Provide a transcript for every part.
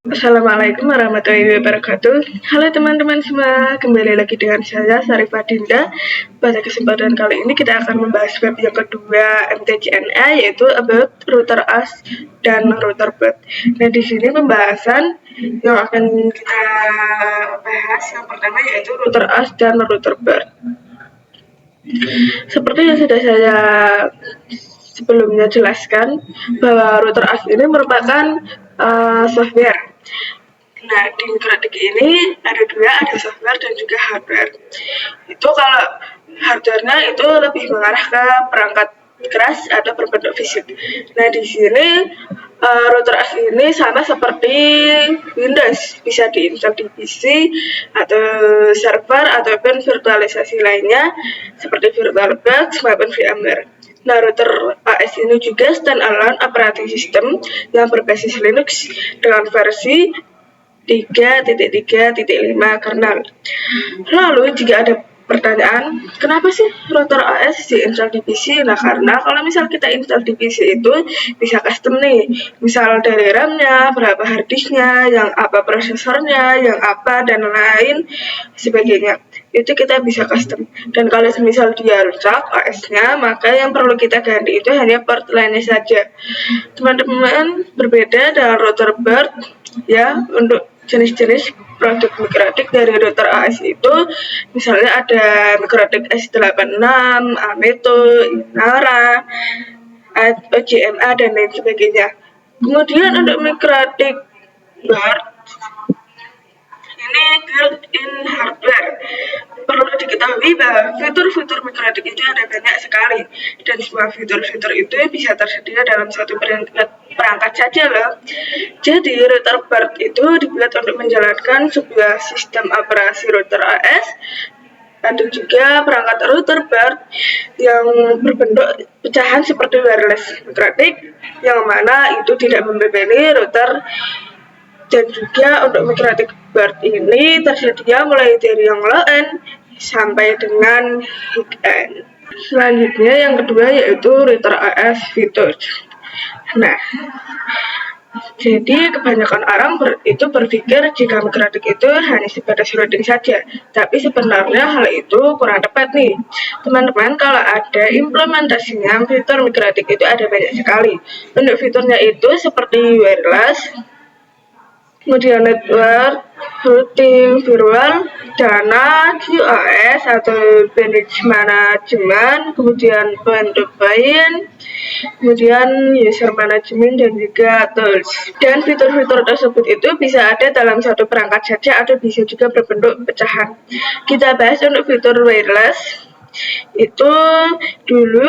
Assalamualaikum warahmatullahi wabarakatuh. Halo teman-teman semua, kembali lagi dengan saya Sarifah Dinda. Pada kesempatan kali ini kita akan membahas bab yang kedua MTJNA, yaitu about router AS dan router bird. Nah, di sini pembahasan yang akan kita bahas yang pertama yaitu router AS dan router bird. Seperti yang sudah saya sebelumnya jelaskan, bahwa router AS ini merupakan software. Nah, di mikrotik ini ada dua, ada software dan juga hardware. Itu kalau hardware-nya itu lebih mengarah ke perangkat keras atau berbentuk fisik. Nah, di sini router AS ini sama seperti Windows, bisa diinstal di PC atau server ataupun virtualisasi lainnya seperti VirtualBox maupun VMware. Nah, router AS ini juga standalone operating system yang berbasis Linux dengan versi 3.3.5 kernel. Lalu jika ada pertanyaan, kenapa sih router AS diinstal di PC? Nah, karena kalau misal kita install di PC itu bisa custom nih, misal dari RAM-nya, berapa hard disk-nya, yang apa prosesornya, yang apa, dan lain sebagainya. Itu kita bisa custom. Dan kalau misal dia rusak OS-nya, maka yang perlu kita ganti itu hanya port lainnya saja. Teman-teman, berbeda dengan router bird, ya, untuk jenis-jenis produk mikrotik dari router AS itu misalnya ada mikrotik S86, Ameto, Inara, OGMA dan lain sebagainya. Kemudian untuk mikrotik bird ini built-in hardware. Perlu diketahui bahwa fitur-fitur mikrotik itu ada banyak sekali, dan semua fitur-fitur itu bisa tersedia dalam satu perangkat saja loh. Jadi router bird itu dibuat untuk menjalankan sebuah sistem operasi router AS. Ada juga perangkat router bird yang berbentuk pecahan seperti wireless mikrotik, yang mana itu tidak membebani router. Dan juga untuk mikrotik bird ini tersedia mulai dari yang low end sampai dengan high end. Selanjutnya yang kedua yaitu router AS features. Nah, jadi kebanyakan orang itu berpikir jika mikrotik itu hanya sebatas routing saja, tapi sebenarnya hal itu kurang tepat nih. Teman-teman, kalau ada implementasinya fitur mikrotik itu ada banyak sekali. Untuk fiturnya itu seperti wireless, kemudian network, routing, firewall, dana, QoS atau bandwidth management, kemudian point-to-point, kemudian user management dan juga tools. Dan fitur-fitur tersebut itu bisa ada dalam satu perangkat saja atau bisa juga berbentuk pecahan. Kita bahas untuk fitur wireless. Itu dulu,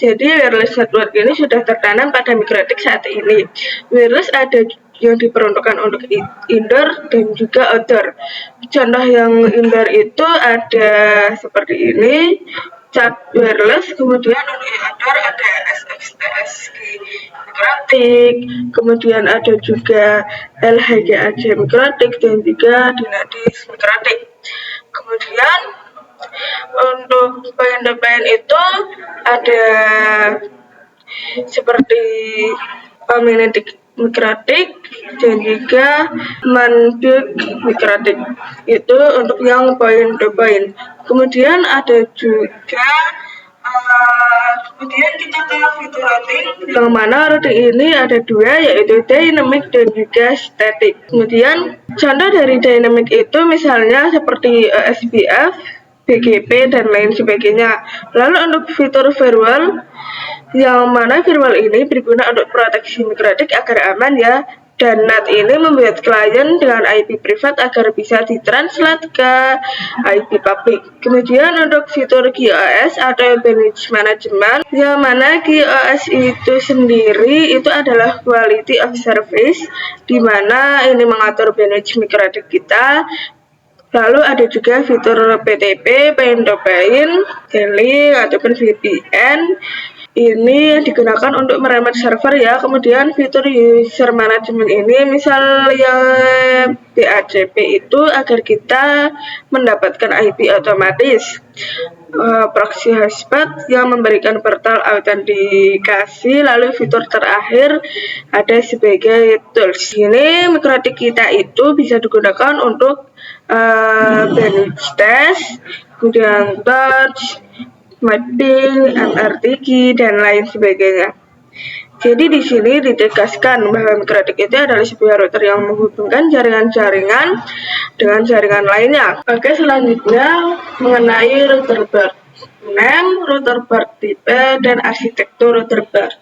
jadi wireless network ini sudah tertanam pada mikrotik saat ini. Wireless ada yang diperuntukkan untuk indoor dan juga outdoor. Contoh yang indoor itu ada seperti ini, cat wireless, kemudian untuk outdoor ada SXTSG mikrotik, kemudian ada juga LHGAG mikrotik dan juga Dynadis mikrotik. Kemudian untuk point-to-point itu ada seperti magnetic mikrotik dan juga man-built mikrotik, itu untuk yang point-to-point. Kemudian ada juga kemudian kita ke fitur routing, yang mana routing ini ada dua, yaitu dynamic dan juga static. Kemudian contoh dari dynamic itu misalnya seperti SPF, BGP dan lain sebagainya. Lalu untuk fitur firewall, yang mana firewall ini berguna untuk proteksi mikrotik agar aman ya. Dan NAT ini membuat klien dengan IP privat agar bisa ditranslate ke IP public. Kemudian untuk fitur QoS atau bandwidth management, yang mana QoS itu sendiri itu adalah quality of service, di mana ini mengatur bandwidth mikrotik kita. Lalu ada juga fitur PTP, point-to-point, daily ataupun VPN. Ini digunakan untuk meremote server ya. Kemudian fitur user management ini misalnya DHCP itu agar kita mendapatkan IP otomatis. proxy hashpath yang memberikan portal autentikasi, lalu fitur terakhir ada sebagai tools. Ini mikrotik kita itu bisa digunakan untuk bandwidth test, kemudian touch, mapping, MRTG, dan lain sebagainya. Jadi di sini ditegaskan bahwa mikrotik itu adalah sebuah router yang menghubungkan jaringan-jaringan dengan jaringan lainnya. Oke, selanjutnya mengenai router BERT. Name, router BERT tipe, dan arsitektur router BERT.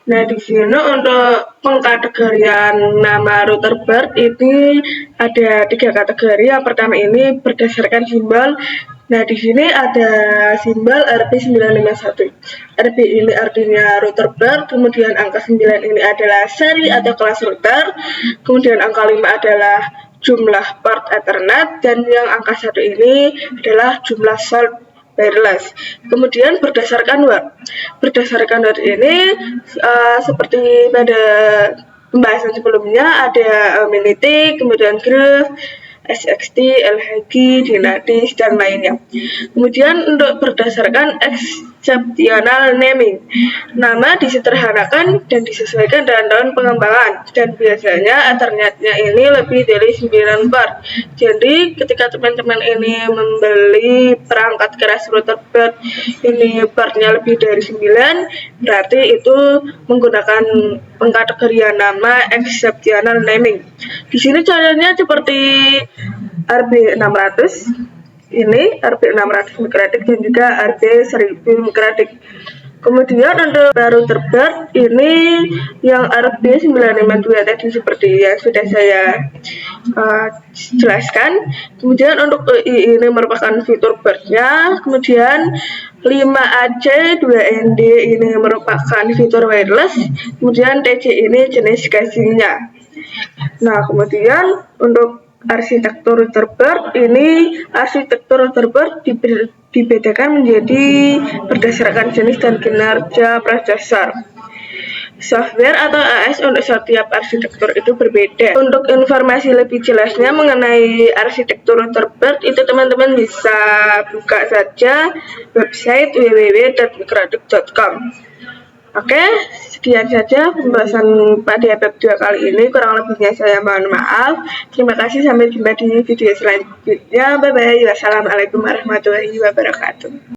Nah, di sini untuk pengkategorian nama router BERT ini ada 3 kategori. Yang pertama ini berdasarkan simbol. Nah, di sini ada simbol RP951. RP ini artinya router BERT, kemudian angka 9 ini adalah seri atau kelas router, kemudian angka 5 adalah jumlah port Ethernet, dan yang angka 1 ini adalah jumlah slot wireless. Kemudian berdasarkan word. Berdasarkan word ini seperti pada pembahasan sebelumnya ada Minity, kemudian Groove, SXT, LHG, Dynadis, dan lainnya. Kemudian untuk berdasarkan exceptional naming, nama disederhanakan dan disesuaikan dengan tahun pengembangan, dan biasanya Ethernetnya ini lebih dari 9 port. Jadi ketika teman-teman ini membeli perangkat keras router BERT ini portnya lebih dari 9, berarti itu menggunakan pengkategorian nama exceptional naming. Di sini caranya seperti RB600, ini RB600 mikrotik, dan juga RB1000 mikrotik. Kemudian untuk router BERT ini yang RB952 tadi seperti yang sudah saya jelaskan. Kemudian untuk EI ini merupakan fitur BERT-nya. Kemudian 5AC 2ND ini merupakan fitur wireless. Kemudian TC ini jenis casingnya. Nah, kemudian untuk arsitektur router BERT ini, arsitektur router BERT dibedakan menjadi berdasarkan jenis dan kinerja prosesor. Software atau AS untuk setiap arsitektur itu berbeda. Untuk informasi lebih jelasnya mengenai arsitektur router BERT itu teman-teman bisa buka saja website www.mikrotik.com. Oke, sekian saja pembahasan pada bab 2 kali ini. Kurang lebihnya saya mohon maaf. Terima kasih, sampai jumpa di video selanjutnya. Bye bye. Wassalamualaikum warahmatullahi wabarakatuh.